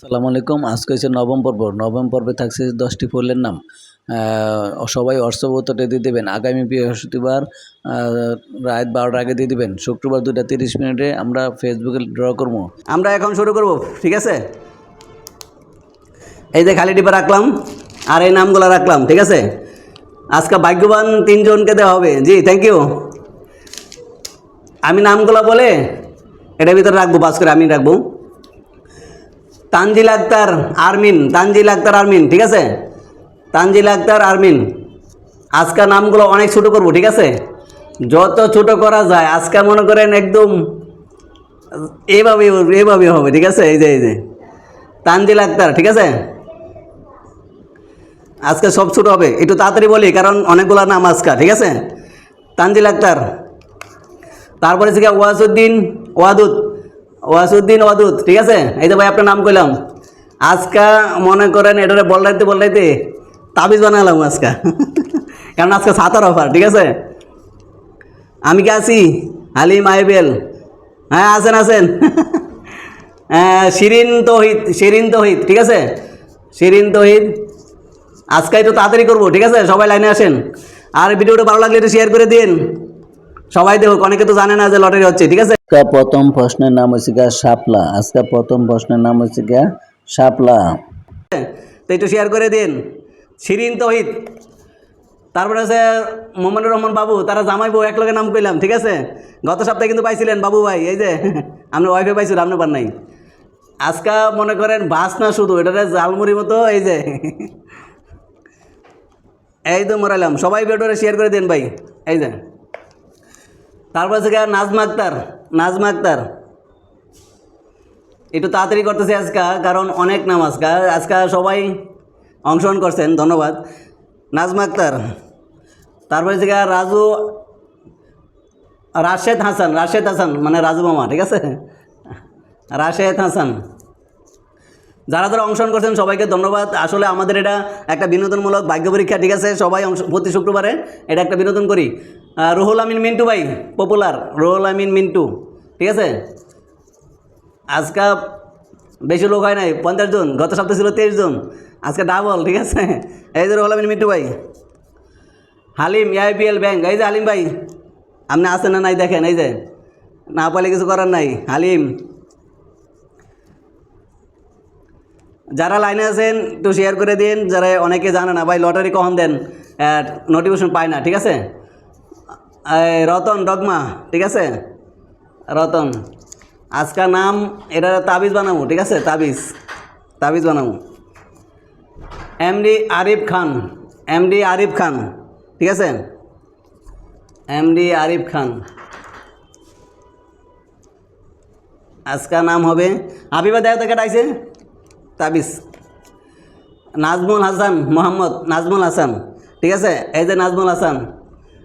আসসালামু আলাইকুম। আজকে হচ্ছে নবম পর্ব। নবম পর্বে থাকছে 10টি ফুলের নাম। সবাই হোয়াটসঅ্যাপে উত্তরটা দিয়ে দেবেন। আগামী বৃহস্পতিবার রাত 12টার আগে দিয়ে দিবেন। শুক্রবার 2:30 মিনিটে আমরা ফেসবুকে ড্র করব। আমরা এখন শুরু করব, ঠিক আছে? এই যে খালি ডিব্বা রাখলাম আর এই নামগুলো রাখলাম, ঠিক আছে? আজকে ভাগ্যবান 3 জনকে দেওয়া হবে। জি, থ্যাংক ইউ। আমি নামগুলো বলে এটার ভিতরে রাখবো, পাস করে আমি রাখবো। তানজিল আক্তার আরমিন, তানজিল আক্তার আরমিন, ঠিক আছে? তানজিল আক্তার আরমিন। আজকে নামগুলো অনেক ছোট করব, ঠিক আছে? যত ছোট করা যায়। আজকে মনে করেন একদম এভাবে হবে, ঠিক আছে? এই যে তানজিল আক্তার, ঠিক আছে? আজকে সব ছোট হবে, একটু তাড়াতাড়ি বলি কারণ অনেকগুলো নাম আজকে, ঠিক আছে? তানজিল আক্তার, তারপরে থেকে ওয়াসুদ্দিন ওয়াদুদ, ঠিক আছে? এই যে ভাই আপনার নাম কইলাম। আজকে মনে করেন এটারে বললাইতে তাবিজ বানালাম আজকে কারণ আজকে 7টার অফার, ঠিক আছে? আমি কি আছি? হালিম আইবেল, হ্যাঁ আছেন শিরিন তৌহিদ, ঠিক আছে? শিরিন তৌহিদ। আজকে একটু তাড়াতাড়ি করবো, ঠিক আছে? সবাই লাইনে আসেন। আর ভিডিওটা ভালো লাগলে একটু শেয়ার করে দিন, সবাই দেখুক। অনেকে তো জানে না যে লটারি হচ্ছে, ঠিক আছে? প্রথম প্রশ্নের নাম হচ্ছে গিয়া শাপলা। আজকে প্রথম প্রশ্নের নাম হচ্ছে গিয়া শাপলা। তো একটু শেয়ার করে দিন। শিরিন তৌহিদ, তারপরে আছে মোহাম্মদুর রহমান বাবু, তারা জামাই বউ একলগে নাম কইলাম, ঠিক আছে? গত সপ্তাহে কিন্তু পাইছিলেন বাবু ভাই, এই যে আমরা ওয়াইফে পাইছিল, আপনি পার নাই। আজকা মনে করেন বাস না শুধু এটাতে জালমুড়ি মতো, এই যে এই তো মরাইলাম। সবাই ভিডিওটা শেয়ার করে দিন ভাই, এই যে। তারপর আছে নাজমা আক্তার। একটু তাড়াতাড়ি করতেছি আজকা কারণ অনেক নাম আজকা সবাই অংশগ্রহণ করছেন, ধন্যবাদ। নাজমা আক্তার, তারপরে থেকে রাশেদ হাসান মানে রাজু মামা, ঠিক আছে? রাশেদ হাসান। যারা অংশগ্রহণ করছেন সবাইকে ধন্যবাদ। আসলে আমাদের এটা একটা বিনোদনমূলক ভাগ্য পরীক্ষা, ঠিক আছে? সবাই প্রতি শুক্রবারে এটা একটা বিনোদন করি। রুহুল আমিন মিন্টু ভাই, পপুলার রুহুল আমিন মিন্টু, ঠিক আছে? আজকে বেশি লোক হয় নাই, 50 জন। গত সপ্তাহে ছিল 23 জন, আজকে ডাবল, ঠিক আছে? এই যে রুহুল আমিন মিন্টু ভাই। হালিম AIPL ব্যাংক, এই যে হালিম ভাই, আপনি আসেন না নাই দেখেন, এই যে না পাইলে কিছু করার নাই। হালিম, যারা লাইনে আছেন একটু শেয়ার করে দিন। যারা অনেকে জানে না ভাই লটারি কখন দেন, নোটিফিকেশন পায় না, ঠিক আছে? রতন ডগমা, ঠিক আছে? রতন, আজকাল নাম এটা তাবিজ বানাবো, ঠিক আছে? তাবিজ বানাবো। এমডি আরিফ খান, ঠিক আছে? এমডি আরিফ খান। আজকাল নাম হবে হাবিবা, দেখ কাটাইছে তাবিজ। নাজমুল হাসান মোহাম্মদ, নাজমুল হাসান, ঠিক আছে? এই যে নাজমুল হাসান,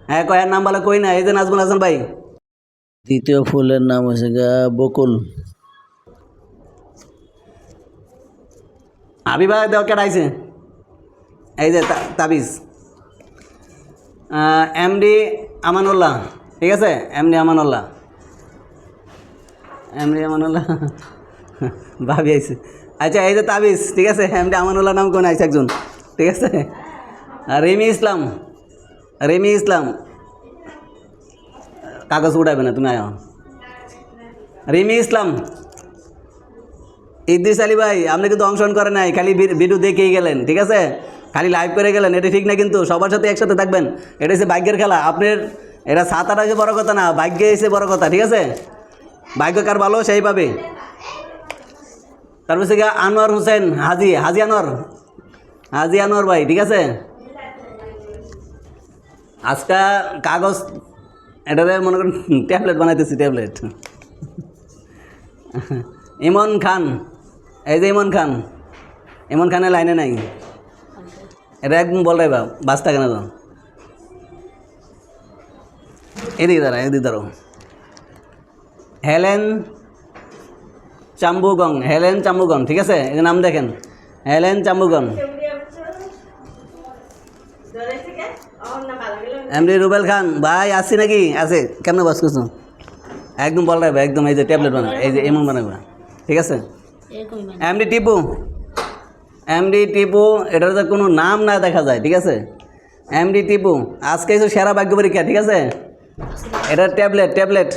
হ্যাঁ কয়ের নাম বলে কই না, এই যে নাজমুল হাসান ভাই। দ্বিতীয় ফুলের নাম হচ্ছে গিয়া বকুল। হাবিবা দেখ কেটাইছে, এই যে তাবিজ। এমডি আমানুল্লাহ, ঠিক আছে? এমডি আমানুল্লাহ ভাবি আইছে। আচ্ছা এই যে তাবিজ, ঠিক আছে? এমডি আমানুল্লাহ নাম কোন আইছে একজন, ঠিক আছে? রিমি ইসলাম, কাগজ উঠাইবে না তুমি, আয়। রিমি ইসলাম। ইদ্রিস আলী ভাই, আপনি কিন্তু অংশগ্রহণ করেন নাই, খালি ভিডিও দেখেই গেলেন, ঠিক আছে? খালি লাইভ করে গেলেন, এটা ঠিক না কিন্তু। সবার সাথে একসাথে থাকবেন, এটা হচ্ছে ভাগ্যের খেলা। আপনার এটা 7-8 এসে বড় কথা না, ভাগ্যে এসে বড় কথা, ঠিক আছে? ভাগ্য কার ভালো সেই পাবে। তারপর হচ্ছে আনোয়ার হোসেন হাজি আনোয়ার ভাই, ঠিক আছে? আজকা কাগজ এটাতে মনে করেন ট্যাবলেট বানাইতেছি, ট্যাবলেট। ইমন খান, এই যে ইমন খানের লাইনে নাই, এটা একদম বল রে বাস থাকে না তো। এদিকে দাঁড়ো। হেলেন চাম্বুগং, ঠিক আছে? এই নাম দেখেন, হেলেন চাম্বুগং। এমডি রুবেল খান ভাই, আসছি নাকি? আছে কেমন বাস করছো? একদম বল রে একদম। এই যে ট্যাবলেট বানাবে, এই যে এমন বানাবে, ঠিক আছে? এমডি টিপু, এমডি টিপু, এটার তো কোনো নাম না দেখা যায়, ঠিক আছে। এমডি টিপু আজকে হচ্ছে সেরা ভাগ্য পরীক্ষা, ঠিক আছে। এটা ট্যাবলেট, ট্যাবলেট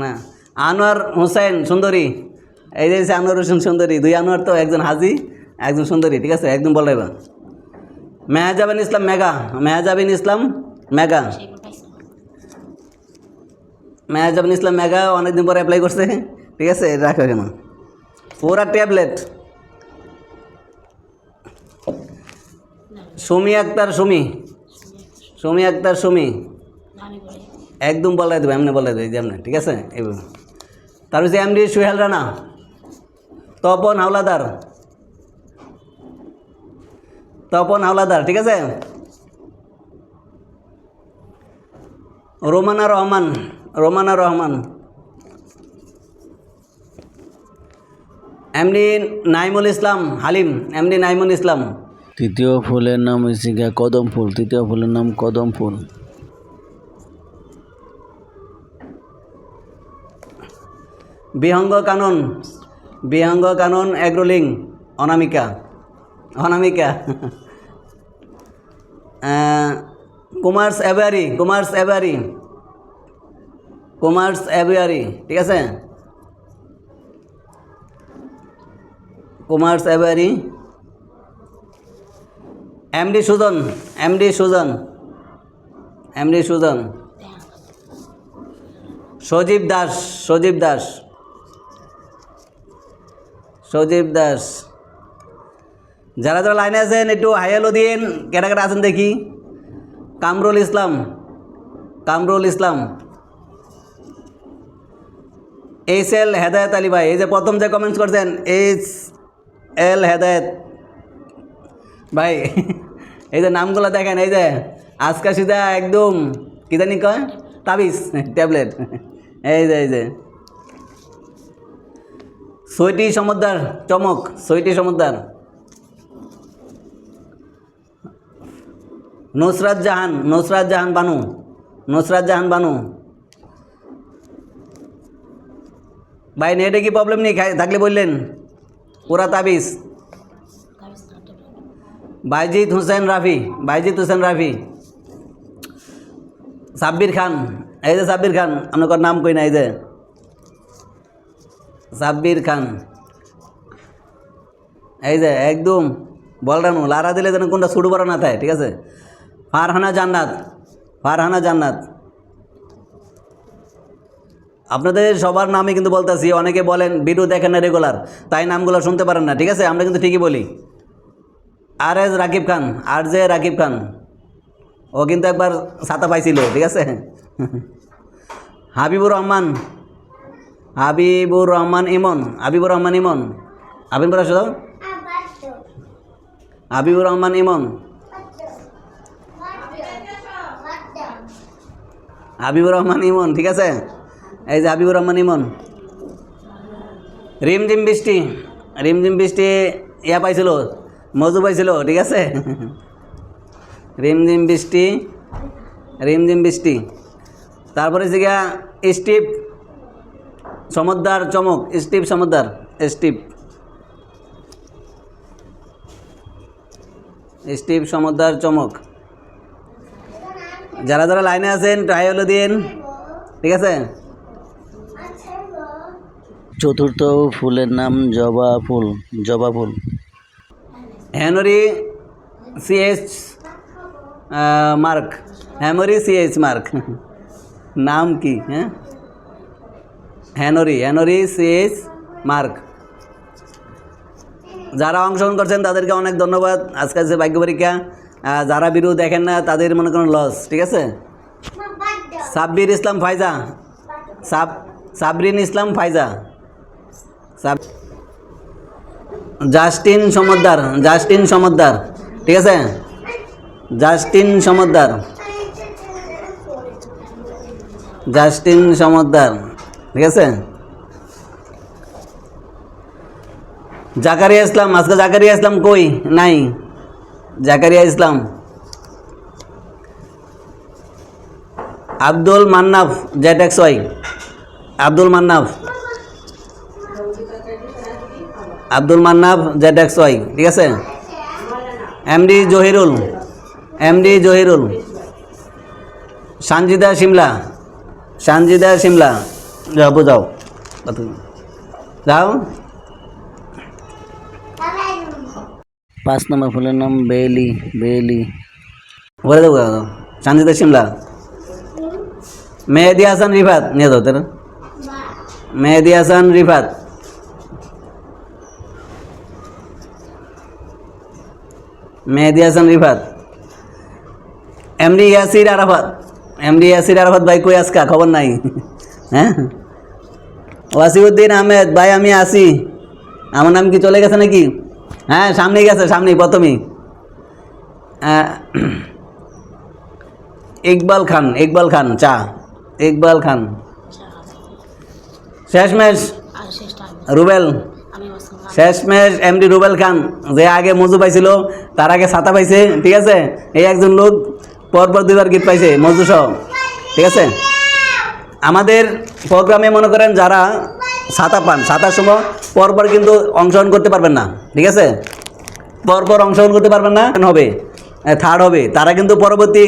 না। আনোয়ার হোসেন সুন্দরী, এই যে আনোয়ার হোসেন সুন্দরী, দুই আনোয়ার তো, একজন হাজি একজন সুন্দরী, ঠিক আছে, একদম বলে। মেহাজাবিন ইসলাম মেগা, মেহাজাবিন ইসলাম মেগা, মেহাজাবিন ইসলাম মেগা অনেকদিন পরে অ্যাপ্লাই করছে, ঠিক আছে, রাখো কেন। পুরা ট্যাবলেট। সুমি আক্তার সুমি, সুমি আক্তার সুমি, একদম বলাই দেবো, এমনি বলাই দেবো যেমন, ঠিক আছে। এইভাবে তার হচ্ছে এমডি সুহেল রানা, তপন হাওলাদার, তপন হাওলাদার, ঠিক আছে। রোমানা রহমান, রোমানা রহমান, এমডি নাইমুল ইসলাম হালিম, এমডি নাইমুল ইসলাম। তৃতীয় ফুলের নাম হচ্ছে গিয়া কদম ফুল, তৃতীয় ফুলের নাম কদম ফুল। বিহঙ্গ কানন, বিহঙ্গ কানন এগ্রোলিং, Anamika, Anamika. Kumar's aviary, Kumar's aviary, Kumar's aviary, ঠিক আছে। Kumar's aviary. MD Sujon, MD Sujon, MD Sujon. Sajib Das, Sajib Das, Sajib Das. যারা যারা লাইনে আছেন একটু হাইয়ালো দিন, কেটা কেটা আছেন দেখি। কামরুল ইসলাম, কামরুল ইসলাম। এইচ এল হেদায়ত আলী ভাই, এই যে প্রথম যে কমেন্টস করছেন, এইচ এল হেদায়ত ভাই, এই যে নামগুলো দেখেন, এই যে আজকা সিধা একদম কি জানি কয়, তাবিজ ট্যাবলেট, এই যে, এই যে সৈটি সমুদ্র চমক, সৈটি সমুদ্র। নুসরাত জাহান, নুসরাত জাহান বানু, নুসরাত জাহান বানু ভাই। নেটে কি প্রবলেম নেই, থাকলে বললেন। পুরা তাবিজ। বাইজিৎ হোসেন রাফি, বাইজিৎ হোসেন রাফি। সাব্বির খান, এই যে সাব্বির খান, আপনার নাম কই না, এই যে সাব্বির খান, এই যে একদম বলরানো, লারা দিলে যেন কোনটা ছুটু বড় না থাকে, ঠিক আছে। ফারহানা জান্নাত, ফারহানা জান্নাত। আপনাদের সবার নামই কিন্তু বলতেছি, অনেকে বলেন ভিডিও দেখেন না রেগুলার, তাই নামগুলো শুনতে পারেন না, ঠিক আছে। আমরা কিন্তু ঠিকই বলি। আর এস রাকিব খান, আর জে রাকিব খান, ও কিন্তু একবার ছাতা পাইছিল, ঠিক আছে। হাবিবুর রহমান, হাবিবুর রহমান ইমন, হাবিবুর রহমান ইমন, হাবিবুর রহমান, হাবিবুর রহমান ইমন, হাবিবুর রহমান ইমন, ঠিক আছে। এই যে হাবিবুর রহমান ইমন। রিমঝিম বৃষ্টি, রিমঝিম বৃষ্টি ইয়া পাইছিল, মজু পাইছিল, ঠিক আছে। রিমঝিম বৃষ্টি, রিমঝিম বৃষ্টি। তারপরে হচ্ছে গিয়া স্টিভ সমুদ্র চমক, স্টিভ সমুদ্র, স্টিভ, স্টিভ সমুদ্র চমক। যারা যারা লাইনে আছেন ট্রাই হলো দিন, ঠিক আছে। চতুর্থ ফুলের নাম জবা ফুল, জবা ফুল। Henry CH Mark, Henry CH Mark, নাম কি? হ্যাঁ, হেনরি, হেনরি সিএইচ মার্ক। যারা অংশগ্রহণ করছেন তাদেরকে অনেক ধন্যবাদ। আজকে যে ভাগ্য পরীক্ষা, যারা ভিডিও দেখেন না তাদের মনে করেন লস, ঠিক আছে। সাব্বির ইসলাম ফাইজা, সাবরিন ইসলাম ফাইজা, জাস্টিন সমদ্দার, জাস্টিন সমদ্দার, ঠিক আছে। জাস্টিন সমদ্দার, জাস্টিন সমদ্দার, ঠিক আছে। জাকারিয়া ইসলাম, আজকে জাকারিয়া ইসলাম কই নাই, Zakaria Islam. Abdul Mannaf, Z X Y, Abdul Mannaf. Abdul Mannaf ZXY, ঠিক আছে। এমডি জহিরুল, সানজিদা শিমলা, যাও বোঝাও, যাও। 5 নম্বর ফুলের নাম বেলি। বলে দেবো, সানজিদা শিমলা। মেহেদি হাসান রিফাত, নিয়ে যাও তারা। মেহেদি হাসান রিফাত, এমডি ইয়াসির আরাফাত ভাই কই আজকা, খবর নাই। হ্যাঁ, ওয়াসিউদ্দিন আহমেদ ভাই, আমি আসি। আমার নাম কি চলে গেছে নাকি? হ্যাঁ, সামনেই গেছে, সামনেই প্রথমেই। ইকবাল খান চা, ইকবাল খান। শেষমেশ এমডি রুবেল খান, যে আগে মজু পাইছিল তার আগে ছাতা পাইছে, ঠিক আছে। এই একজন লোক পরপর 2বার গিফট পাইছে, মজু সহ, ঠিক আছে। আমাদের প্রোগ্রামে মনে করেন যারা ছাতা পান, ছাতার সময় পরপর কিন্তু অংশগ্রহণ করতে পারবেন না, ঠিক আছে। পরপর অংশগ্রহণ করতে পারবেন না, হবে থার্ড হবে, তারা কিন্তু পরবর্তী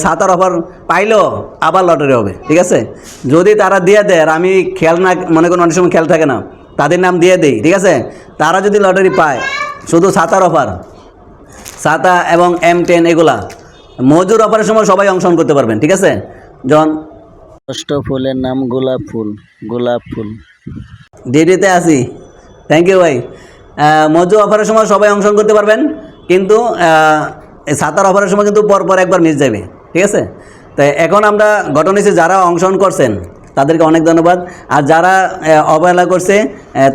ছাতার অফার পাইলেও আবার লটারি হবে, ঠিক আছে। যদি তারা দিয়ে দেয়, আর আমি খেয়াল না, মনে করেন অনেক সময় খেয়াল থাকে না, তাদের নাম দিয়ে দেই, ঠিক আছে। তারা যদি লটারি পায়, শুধু ছাতার অফার, ছাতা এবং M10 এগুলা মজুর অফারের সময় সবাই অংশগ্রহণ করতে পারবেন, ঠিক আছে। জন 6 ফুলের নাম গোলাপ ফুল। ডিউটিতে আসি, থ্যাংক ইউ ভাই। মজু অফারের সময় সবাই অংশগ্রহণ করতে পারবেন, কিন্তু এই ছাতার অফারের সময় কিন্তু পরপর একবার মিস যাবে, ঠিক আছে। তো এখন আমরা ঘটনা হিসেবে যারা অংশগ্রহণ করছেন তাদেরকে অনেক ধন্যবাদ, আর যারা অবহেলা করছে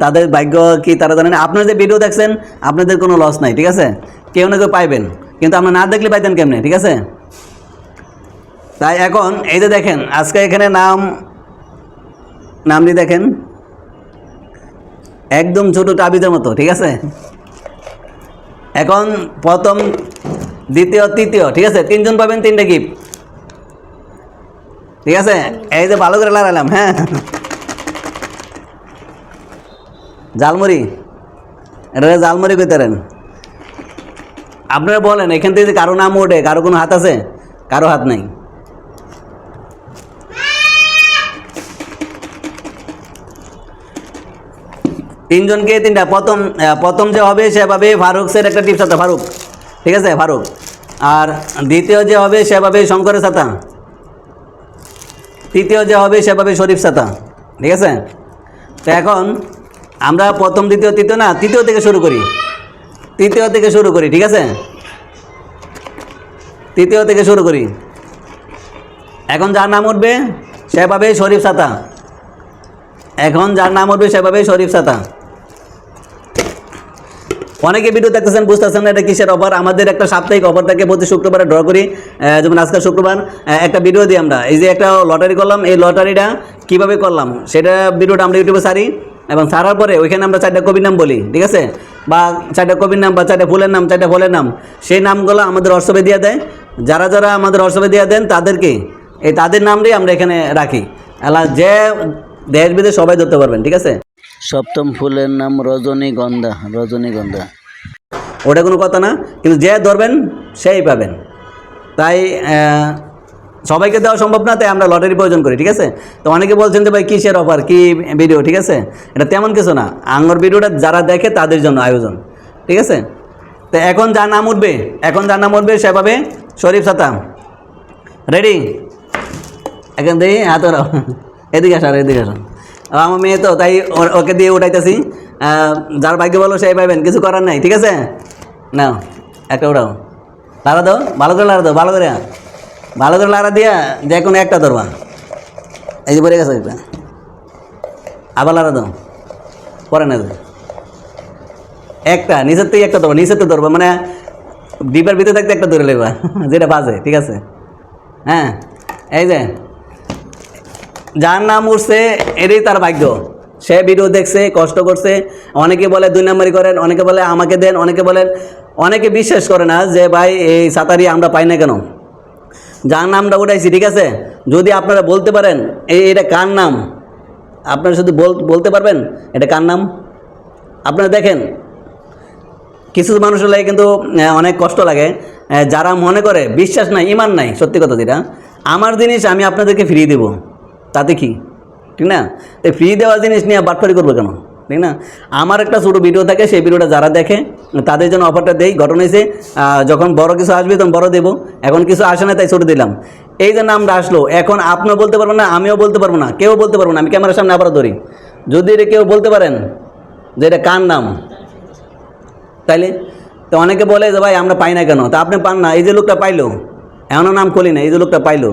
তাদের ভাগ্য কি তারা জানেন। আপনারা যে ভিডিও দেখছেন, আপনাদের কোনো লস নাই, ঠিক আছে। কেউ না কেউ পাইবেন, কিন্তু আপনারা না দেখলে পাইতেন কেমনে, ঠিক আছে। তাই এখন এই যে দেখেন, আজকে এখানে নামটি দেখেন, একদম ছোটো তাবিজের মতো, ঠিক আছে। এখন প্রথম, দ্বিতীয়, তৃতীয়, ঠিক আছে, 3 জন পাবেন 3টে গিফট, ঠিক আছে। এই যে ভালো করে লাগালাম, হ্যাঁ, জালমুড়ি, এটা জালমুড়ি কইতারেন। আপনারা বলেন এখান থেকে কারো নাম ওঠে, কারো কোনো হাত আছে? কারো হাত নাই। তিনজনকে 3টা। প্রথম যে হবে সে পাবে ফারুকের একটা টিপস ছাতা, ফারুক, ঠিক আছে, ফারুক। আর দ্বিতীয় যে হবে সে পাবে শঙ্করের ছাতা। তৃতীয় যে হবে সে পাবে শরীফ ছাতা, ঠিক আছে। তো এখন আমরা প্রথম, দ্বিতীয়, তৃতীয় না, তৃতীয় থেকে শুরু করি, ঠিক আছে। তৃতীয় থেকে শুরু করি। এখন যার নাম উঠবে সে পাবে শরীফ ছাতা। অনেকে ভিডিও দেখতেছেন, বুঝতেছেন না এটা কিসের অফার। আমাদের একটা সাপ্তাহিক অফার থাকে, প্রতি শুক্রবারে ড্র করি। যেমন আজকে শুক্রবার একটা ভিডিও দিই আমরা, এই যে একটা লটারি করলাম, এই লটারিটা কীভাবে করলাম সেটা ভিডিওটা আমরা ইউটিউবে ছাড়ি, এবং ছাড়ার পরে ওইখানে আমরা 4টা কবির নাম বলি, ঠিক আছে, বা 4টা কবির নাম, বা 4টা ফুলের নাম, 4টা ফলের নাম, সেই নামগুলো আমাদের হোয়াটসঅ্যাপে দিয়ে দেয়। যারা আমাদের হোয়াটসঅ্যাপে দিয়ে দেন তাদেরকে তাদের নামটাই আমরা এখানে রাখি, যে দেশ বিদেশ সবাই ধরতে পারবেন, ঠিক আছে। 7ম ফুলের নাম রজনীগন্ধা। ওটা কোনো কথা না, কিন্তু যে ধরবেন সেই পাবেন। তাই সবাইকে দেওয়া সম্ভব না, তাই আমরা লটারি প্রয়োজন করি, ঠিক আছে। তো অনেকে বলছেন যে ভাই কিসের অফার, কি ভিডিও, ঠিক আছে। এটা তেমন কিছু না, আঙ্গর ভিডিওটা যারা দেখে তাদের জন্য আয়োজন, ঠিক আছে। তো এখন যার নাম উঠবে সে পাবে শরীফ ছাতা। রেডি? এখন দেখি হাত ওরাও, এদিকে আসা। আমার মেয়ে তো, তাই ওকে দিয়ে উঠাইতেছি। যার ভাগ্য ভালো সেই পাবেন, কিছু করার নাই, ঠিক আছে। নাও একটা উঠাও, লাড়া দাও, ভালো করে লাড়া দিয়া যে কোনো একটা ধরবা। এই যে পড়ে গেছে একটা, আবার লাড়া দাও, পরে না একটা নিচের থেকে একটা ধরবা, মানে ডিবার ভিতরে থাকতে একটা ধরে লেবা, যেটা বাজে, ঠিক আছে। হ্যাঁ, এই যে যার নাম উঠছে এটাই তার ভাগ্য। সে ভিডিও দেখছে, কষ্ট করছে। অনেকে বলে 2 নম্বরই করেন, অনেকে বলে আমাকে দেন, অনেকে বিশ্বাস করে না যে ভাই এই ছাতারি আমরা পাই না কেন। যার নামটা উঠাইছি, ঠিক আছে, যদি আপনারা বলতে পারেন এটা কার নাম, আপনারা শুধু বলতে পারবেন এটা কার নাম, আপনারা দেখেন কিছু মানুষ হলে কিন্তু অনেক কষ্ট লাগে, যারা মনে করে বিশ্বাস নাই, ইমান নাই, সত্যি কথা যেটা, আমার জিনিস আমি আপনাদেরকে ফ্রি দেব, তাতে কি, ঠিক না? তো ফ্রি দেওয়া জিনিস নিয়ে বাটপারি করবো কেন, ঠিক না? আমার একটা ছোটো ভিডিও থাকে, সেই ভিডিওটা যারা দেখে তাদের জন্য অফারটা দেই। ঘটনা হয়েছে যখন বড় কিছু আসবে তখন বড় দেবো, এখন কিছু আসে না তাই ছোটো দিলাম। এই যে নামটা আসলো, এখন আপনিও বলতে পারবেন না, আমিও বলতে পারবো না, কেউ বলতে পারবো না। আমি ক্যামেরার সামনে আবার ধরি, যদি এটা কেউ বলতে পারেন যে এটা কার নাম, তাইলে তো অনেকে বলে যে ভাই আমরা পাই না কেন, তা আপনি পান না, এই যে লোকটা পাইলো, এমনও নাম খুলি না, এই যে লোকটা পাইলো,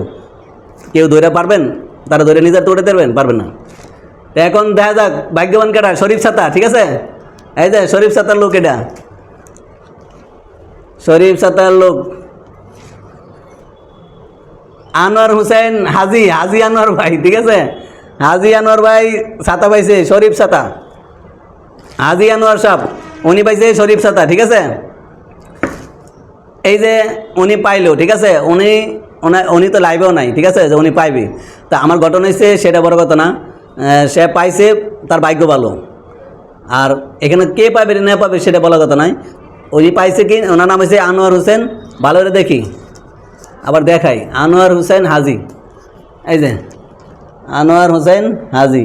কেউ ধরে পারবেন? তারা ধরে নিজের তো উঠে দেবেন, পারবেন না। তো এখন দেখা যাক ভাগ্যবান কেটা, শরীফ ছাতা, ঠিক আছে? এই যে শরীফ ছাতার লোক, এটা শরীফ ছাতার লোক আনোয়ার হোসেন হাজি, হাজি আনোয়ার ভাই, ঠিক আছে? হাজি আনোয়ার ভাই ছাতা পাইছে, শরীফ ছাতা, হাজি আনোয়ার সাহেব উনি পাইছে শরীফ ছাতা, ঠিক আছে? এই যে উনি পাইলো, ঠিক আছে? উনি তো লাইভেও নাই, ঠিক আছে, যে উনি পাইবে। তা আমার ঘটনা হয়েছে সেটা বড় কথা না, সে পাইছে, তার ভাগ্য ভালো। আর এখানে কে পাবে না পাবে সেটা বলা কথা নয়, উনি পাইছে কি, ওনার নাম হয়েছে আনোয়ার হোসেন, ভালো করে দেখি, আবার দেখাই, আনোয়ার হোসেন হাজি, এই যে আনোয়ার হোসেন হাজি,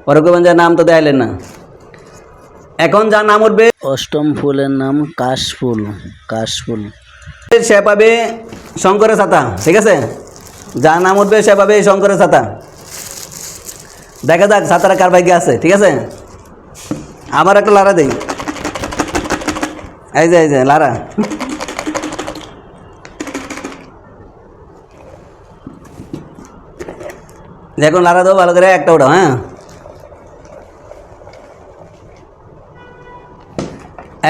পরকবঞ্জার নাম তো দেখাইলেন না। এখন যার নাম উঠবে, অষ্টম ফুলের নাম কাশফুল, কাশফুল। সে পাবে শঙ্করের ছাতা, ঠিক আছে? যার নাম উঠবে সে পাবে শঙ্করের ছাতা। দেখা যাক ছাতারা কার ভাগ্যে আছে, ঠিক আছে? আবার একটা লারা দেই, এই যে লারা, দেখুন লারা দেবো ভালো করে, একটা ওটা, হ্যাঁ।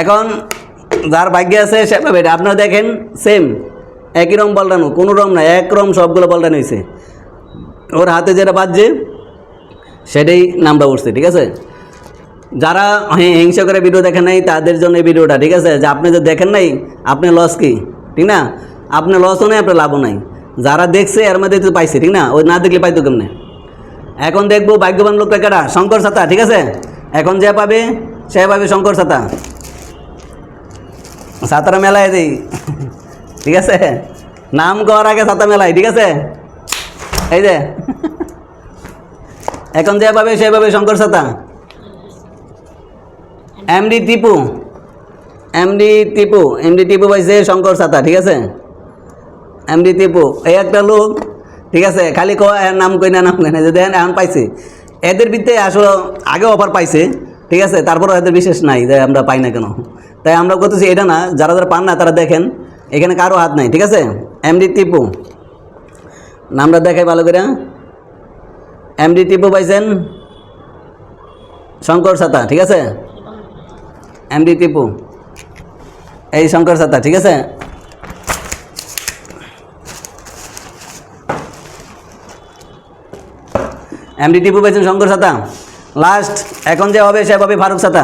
এখন যার ভাগ্যে আছে সে পাবে এটা। আপনারা দেখেন সেম একই রকম পাল্টানো, কোনো রকম না, একরকম সবগুলো পাল্টানো হয়েছে। ওর হাতে যেটা বাজছে সেটাই নামটা উঠছে, ঠিক আছে? যারা হিংসা করে ভিডিও দেখেন নাই তাদের জন্য এই ভিডিওটা, ঠিক আছে? যে আপনি যে দেখেন নাই, আপনি লস কি, ঠিক না? আপনি লসও নেই, আপনার লাভও নাই। যারা দেখছে এর মধ্যে তো পাইছে, ঠিক না? ওই না দেখলে পাইতো কেমনে? এখন দেখবো ভাগ্যবান লোকটা কেটা, শঙ্কর ছাতা, ঠিক আছে? এখন যে পাবে সে পাবে শঙ্কর ছাতা। ছাতারা মেলায় দিই, ঠিক আছে? নাম করার আগে ছাতা মেলায়, ঠিক আছে? এই যে এখন যে পাবে সে পাবে শঙ্কর ছাতা। এমডি টিপু, এমডি টিপু পাইছে শঙ্কর ছাতা, ঠিক আছে? এমডি টিপু এই একটা লোক, ঠিক আছে? খালি এর নাম কই না, নাম কই না, যে দেখেন এখন পাইছে। এদের ভিত্তিতে আসলে আগে অফার পাইছে, ঠিক আছে? তারপরেও এদের বিশেষ নাই যে আমরা পাই না কেন। তাই আমরা করতেছি এটা না, যারা যারা পান না তারা দেখেন, এখানে কারো হাত নাই, ঠিক আছে? এমডি টিপু নামটা দেখাই ভালো করে, এমডি টিপু পাইছেন শঙ্কর ছাতা, ঠিক আছে? এমডি টিপু এই শঙ্কর ছাতা, ঠিক আছে? এমডি টিপু পাইছেন শঙ্কর ছাতা। লাস্ট এখন যে হবে সে পাবে ফারুক ছাতা,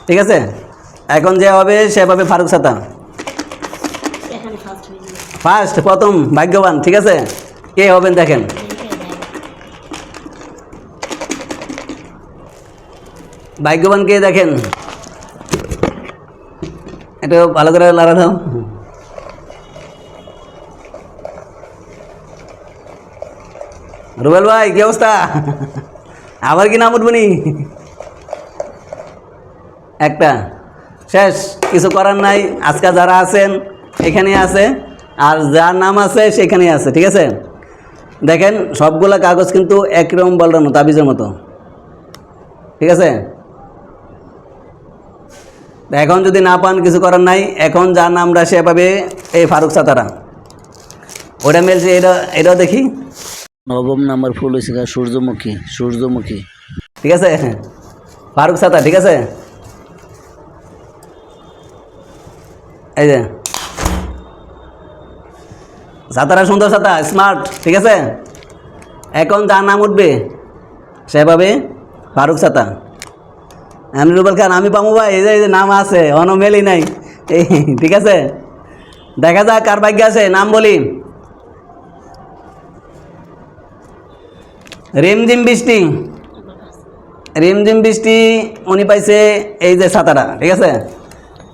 ঠিক আছে? এখন যে হবে সে পাবে ফারুক ছাতা, ফার্স্ট প্রথম ভাগ্যবান, ঠিক আছে? কে হবেন দেখেন, ভাগ্যবান কে দেখেন, এটা ভালো করে লাড়া দাও। রুবেল ভাই কি অবস্থা, আবার কি নাম উঠবনি? একটা শেষ, কিছু করার নাই। আজকে যারা আছেন এখানে আছে, আর যার নাম আছে সেখানেই আছে, ঠিক আছে? দেখেন সবগুলা কাগজ কিন্তু একরকম বলানো, তাবিজের মতো, ঠিক আছে? এখন যদি না পান কিছু করার নাই, এখন যার নামটা সে পাবে এই ফারুক ছাতারা। ওটা মেলছে, এটাও দেখি। নবম নাম্বার ফুল হয়েছে সূর্যমুখী, সূর্যমুখী, ঠিক আছে? ফারুক ছাতা, ঠিক আছে? এই যে ছাতারা সুন্দর ছাতা, স্মার্ট, ঠিক আছে? এখন যার নাম উঠবে সে পাবে ফারুক ছাতা। আমি রুবেল খান, আমি পাবো ভাই, এই যে নাম আছে, অন্য মেলই নাই, এই ঠিক আছে? দেখা যাক কার ভাগ্য আছে। নাম বলি, রিমঝিম বৃষ্টি, রিমঝিম বৃষ্টি উনি পাইছে এই যে ছাতাটা, ঠিক আছে।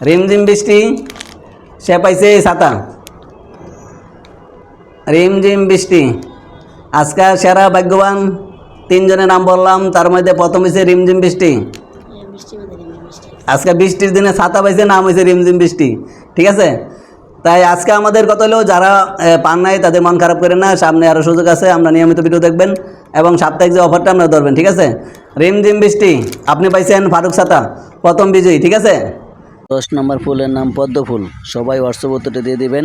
রিমঝিম বৃষ্টি সে পাইছে এই ছাতা। রিমঝিম বৃষ্টি আজকে সেরা ভাগ্যবান তিনজনের নাম বললাম, তার মধ্যে প্রথম হয়েছে রিমঝিম বৃষ্টি। আজকে বৃষ্টির দিনে ছাতা পাইছে, নাম হয়েছে রিমঝিম বৃষ্টি, ঠিক আছে। তাই আজকে আমাদের কথা হলো যারা পান নাই তাদের মন খারাপ করেন না, সামনে আরও সুযোগ আছে, আমরা নিয়মিত ভিডিও দেখবেন এবং সাপ্তাহিক যে অফারটা আপনারা ধরবেন, ঠিক আছে। রিমঝিম বৃষ্টি আপনি পাইছেন ফারুক ছাতা, প্রথম বিজয়ী, ঠিক আছে। 10 নম্বর ফুলের নাম পদ্ম ফুল, সবাই হোয়াটসঅ্যাপ উত্তরটা দিয়ে দিবেন।